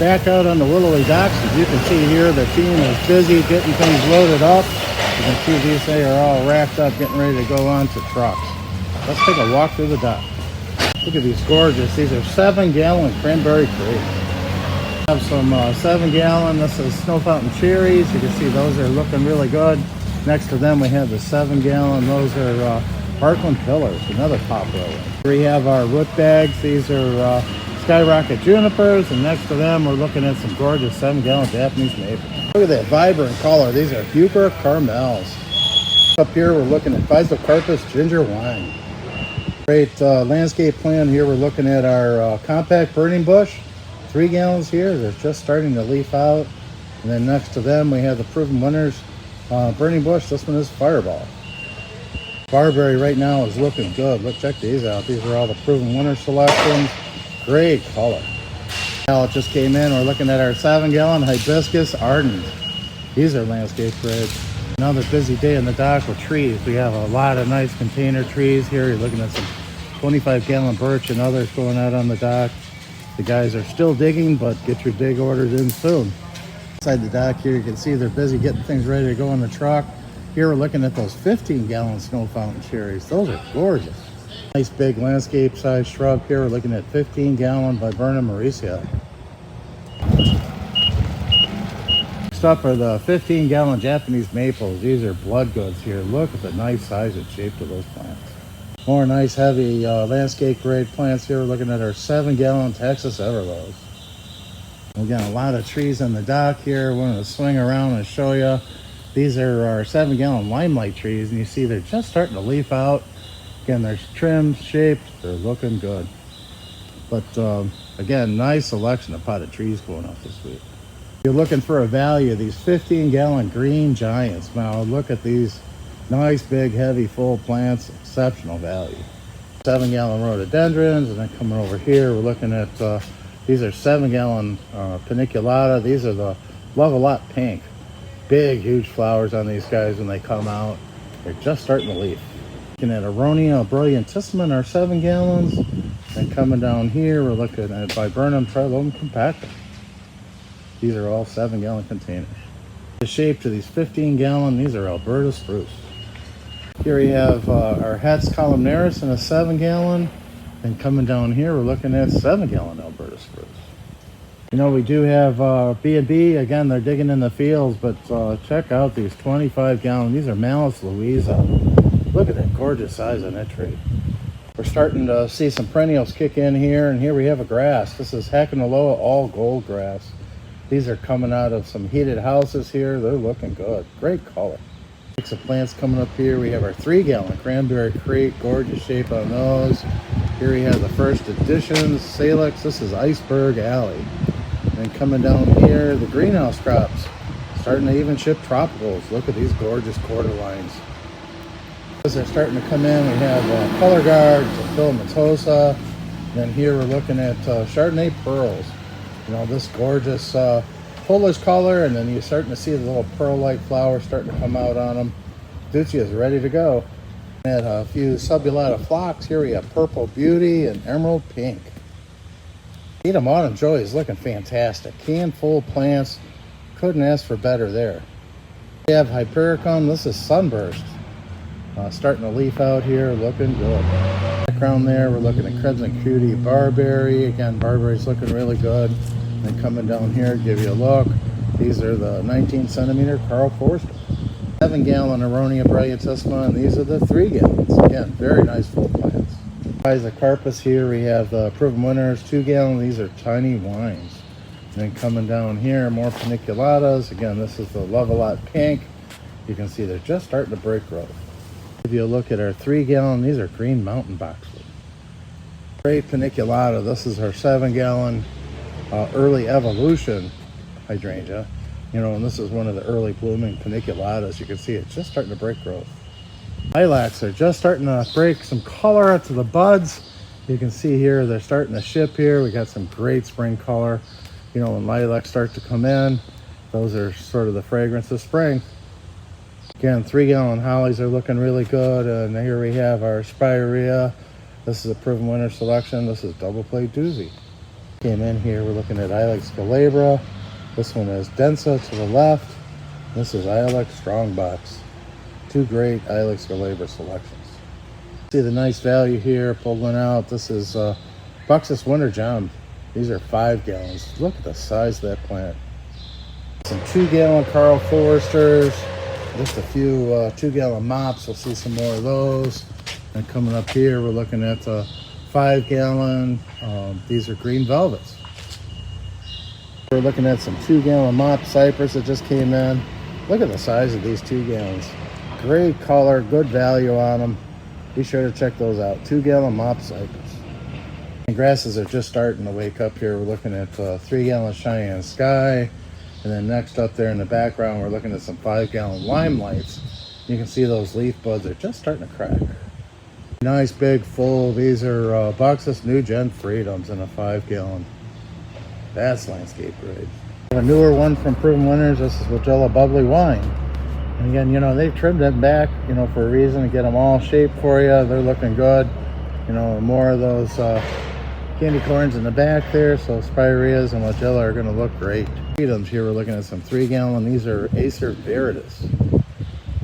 Back out on the Willoway docks, as you can see here, the team is busy getting things loaded up. You can see these, they are all racked up, getting ready to go onto trucks. Let's take a walk through the dock. Look at these gorgeous, these are 7-gallon cranberry crates. We have some 7-gallon, this is Snow Fountain cherries. You can see those are looking really good. Next to them we have the 7-gallon, those are Parkland Pillars, another pop roller. We have our root bags, these are Skyrocket Junipers, and next to them we're looking at some gorgeous 7-gallon Japanese maple. Look at that vibrant color, these are Huber Caramels. Up here we're looking at Physocarpus Ginger Wine. Great landscape plan here, we're looking at our compact burning bush. 3 gallons here, they're just starting to leaf out. And then next to them we have the Proven Winners burning bush, this one is Fireball. Barberry right now is looking good. Look, check these out. These are all the Proven Winner selections. Great color. Now it just came in. We're looking at our 7-gallon Hibiscus Ardent. These are landscape grades. Another busy day in the dock with trees. We have a lot of nice container trees here. You're looking at some 25-gallon birch and others going out on the dock. The guys are still digging, but get your dig orders in soon. Inside the dock here, you can see they're busy getting things ready to go on the truck. Here we're looking at those 15-gallon Snow Fountain cherries. Those are gorgeous. Nice big landscape size shrub here. We're looking at 15-gallon Viburnum Mauricia. Next up are the 15-gallon Japanese maples. These are blood goods here. Look at the nice size and shape of those plants. More nice heavy landscape grade plants here. We're looking at our 7-gallon Texas Everlows. Again, a lot of trees on the dock here. We're going to swing around and show you. These are our 7-gallon limelight trees, and you see they're just starting to leaf out. Again, they're trimmed, shaped, they're looking good. But again, nice selection of potted trees going up this week. If you're looking for a value, these 15-gallon green giants. Now look at these nice, big, heavy, full plants, exceptional value. 7-gallon rhododendrons, and then coming over here, we're looking at these are 7-gallon paniculata. These are the Love a Lot pink. Big, huge flowers on these guys when they come out. They're just starting to leaf. Looking at Aronia brilliantissima, our 7 gallons. And coming down here, we're looking at Viburnum trilobum compacta. These are all 7-gallon containers. The shape to these 15-gallon, these are Alberta spruce. Here we have our Hetz columnaris in a 7-gallon. And coming down here, we're looking at 7-gallon Alberta spruce. You know, we do have B&B. Again, they're digging in the fields, but check out these 25-gallon. These are Malus Louisa. Look at that gorgeous size on that tree. We're starting to see some perennials kick in here, and here we have a grass. This is Hackanaloa all gold grass. These are coming out of some heated houses here. They're looking good. Great color. Mix of plants coming up here. We have our 3-gallon Cranberry Creek. Gorgeous shape on those. Here we have the first editions, Salix. This is Iceberg Alley. And coming down here, the greenhouse crops. Starting to even ship tropicals. Look at these gorgeous quarter lines. As they're starting to come in, we have Color Guard, Filamentosa. Then here we're looking at Chardonnay Pearls. You know, this gorgeous Polish color, and then you're starting to see the little pearl-like flowers starting to come out on them. Duccia is ready to go. And a few subulata phlox. Here we have Purple Beauty and Emerald Pink. Edom Autumn Joy is looking fantastic. Can full plants. Couldn't ask for better there. We have Hypericum. This is Sunburst. Starting to leaf out here. Looking good. Background there, we're looking at Crimson Cutie Barberry. Again, Barberry's looking really good. And then coming down here, give you a look. These are the 19-centimeter Carl Forster. 7-gallon Aronia brilliantissima, and these are the 3 gallons. Again, very nice full plants. Physocarpus here, we have the Proven Winners 2-gallon. These are tiny wines. And then coming down here, more paniculatas. Again, this is the Love a Lot pink. You can see they're just starting to break growth. If you look at our 3-gallon, these are green mountain boxwood. Great paniculata. This is our 7-gallon early evolution hydrangea. You know, and this is one of the early blooming paniculatas. You can see it's just starting to break growth. Lilacs are just starting to break some color to the buds. You can see here they're starting to ship here. We got some great spring color. You know, when lilacs start to come in, those are sort of the fragrance of spring. Again, 3-gallon hollies are looking really good. And here we have our spirea. This is a Proven Winner selection. This is Double Plate Doozy. Came in here, we're looking at Ilex Galabra. This one is Densa to the left. This is Ilex Strongbox. Two great Ilex Galabra selections. See the nice value here, pulled one out. This is Buxus Winter Gem. These are 5 gallons. Look at the size of that plant. Some 2-gallon Carl Foresters. Just a few 2-gallon mops. We'll see some more of those. And coming up here, we're looking at 5-gallon. These are Green Velvets. We're looking at some 2-gallon mop cypress that just came in. Look at the size of these 2 gallons. Great color, good value on them. Be sure to check those out. 2-gallon mop cypress. And grasses are just starting to wake up here. We're looking at 3-gallon Cheyenne Sky. And then next up there in the background, we're looking at some 5-gallon Limelights. You can see those leaf buds are just starting to crack. Nice big full. These are Buxus New Gen Freedoms in a 5-gallon. That's landscape grade. A newer one from Proven Winners. This is Wagella Bubbly Wine. And again, you know, they've trimmed them back, you know, for a reason, to get them all shaped for you. They're looking good. You know, more of those candy corns in the back there. So Spireas and Wagella are going to look great. Freedoms here, we're looking at some 3-gallon. These are Acer Veritas.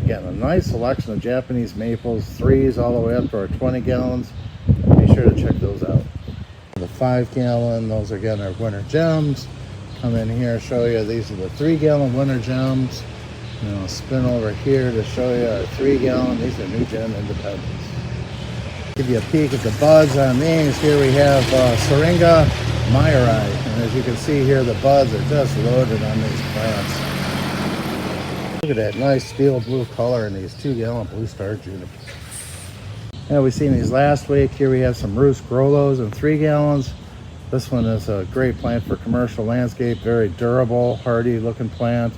Again, a nice selection of Japanese maples, 3s all the way up to our 20 gallons. Be sure to check those out. The 5-gallon, those again are Winter Gems. Come in here, show you, these are the 3-gallon Winter Gems. You know, spin over here to show you our 3-gallon. These are New Gen Independents. Give you a peek at the buds on these. Here we have Syringa Myri. And as you can see here, the buds are just loaded on these plants. Look at that nice steel blue color in these 2-gallon Blue Star Junipers. Yeah, we've seen these last week. Here we have some Roost Grollos in 3 gallons. This one is a great plant for commercial landscape. Very durable, hardy looking plant.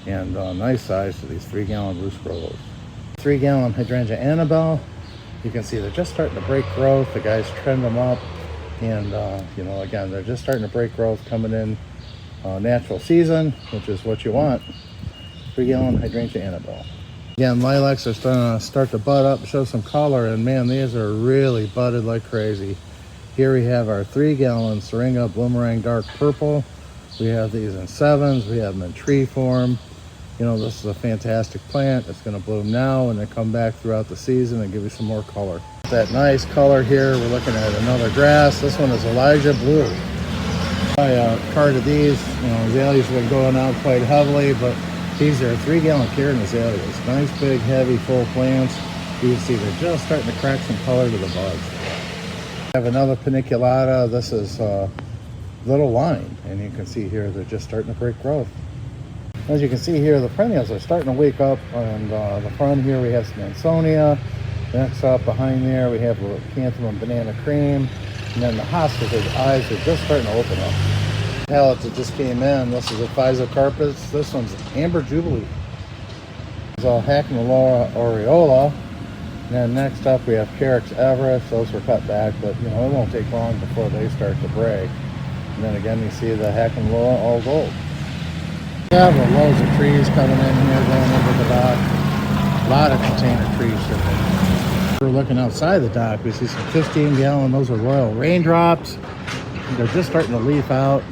And nice size to these 3-gallon Roost Grollos. 3-gallon Hydrangea Annabelle. You can see they're just starting to break growth. The guys trimmed them up. And, you know, again, they're just starting to break growth coming in natural season, which is what you want. 3-gallon Hydrangea Annabelle. Again, lilacs are starting to start to bud up, show some color, and man, these are really budded like crazy. Here we have our 3-gallon Syringa Bloomerang Dark Purple. We have these in 7s. We have them in tree form. You know, this is a fantastic plant. It's going to bloom now and then come back throughout the season and give you some more color. That nice color here, we're looking at another grass. This one is Elijah Blue. I carted these. You know, azaleas have been going out quite heavily, but these are 3-gallon Kieran azaleas. Nice, big, heavy, full plants. You can see they're just starting to crack some color to the buds. I have another paniculata. This is Little Wine, and you can see here they're just starting to break growth. As you can see here, the perennials are starting to wake up. On the front here, we have some Ansonia. Next up behind there, we have Leucanthemum Banana Cream. And then the hostas, the eyes are just starting to open up. Pallets that just came in. This is a Physocarpus. This one's Amber Jubilee. It's all Hackamaloa Aureola. And then next up we have Carex Everest. Those were cut back, but you know, it won't take long before they start to break. And then again, you see the Hackamaloa All Gold. We have loads of trees coming in here, going over the dock. A lot of container trees shipping. We're looking outside the dock. We see some 15-gallon. Those are Royal Raindrops. They're just starting to leaf out.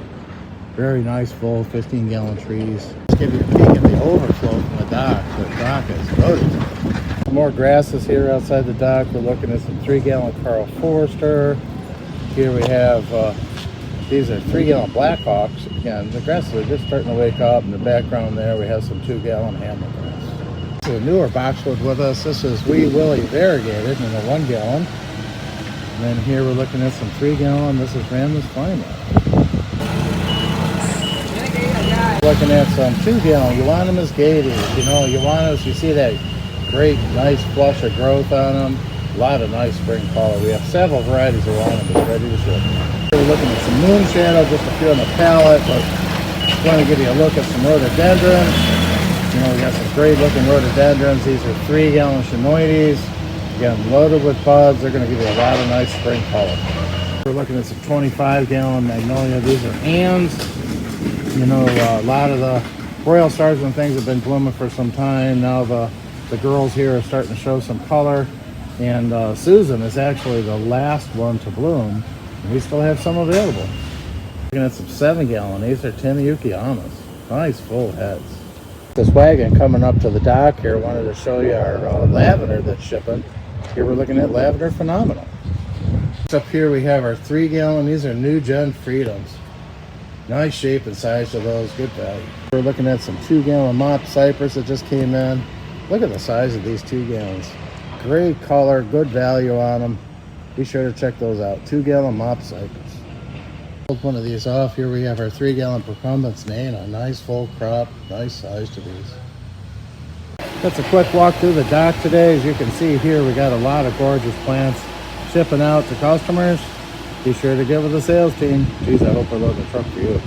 Very nice, full 15-gallon trees. Let's give you a peek at the overflow from the dock. The dock is loaded. More grasses here outside the dock. We're looking at some 3-gallon Carl Forester. Here we have, these are 3-gallon Blackhawks. Again, the grasses are just starting to wake up. In the background there, we have some 2-gallon Hamlet grass. This is a newer boxwood with us. This is Wee Willie variegated in a 1-gallon. And then here we're looking at some 3-gallon. This is Randless Fine. Looking at some 2-gallon Euonymus Gaiety. You know, Euonymus, you see that great, nice flush of growth on them. A lot of nice spring color. We have several varieties of Euonymus ready to ship. We're looking at some Moon Shadow, just a few on the palette, but just want to give you a look at some rhododendrons. You know, we got some great looking rhododendrons. These are 3-gallon Chinoides. Again, loaded with buds. They're going to give you a lot of nice spring color. We're looking at some 25-gallon Magnolia. These are Anns. You know, a lot of the Royal Stars and things have been blooming for some time. Now the girls here are starting to show some color. And Susan is actually the last one to bloom. And we still have some available. Looking at some 7-gallon. These are Yukiyamas. Nice full heads. This wagon coming up to the dock here. Wanted to show you our lavender that's shipping. Here we're looking at lavender phenomenal. Up here we have our 3-gallon. These are new gen Freedoms. Nice shape and size of those. Good value. We're looking at some 2-gallon mop cypress that just came in. Look at the size of these 2 gallons. Great color, good value on them. Be sure to check those out. 2-gallon mop cypress. Pulled one of these off. Here we have our 3-gallon Procumbens Nana. Nice full crop, nice size to these. That's a quick walk through the dock today. As you can see here, we got a lot of gorgeous plants shipping out to customers. Be sure to get with the sales team. Geez, I hope I load the truck for you.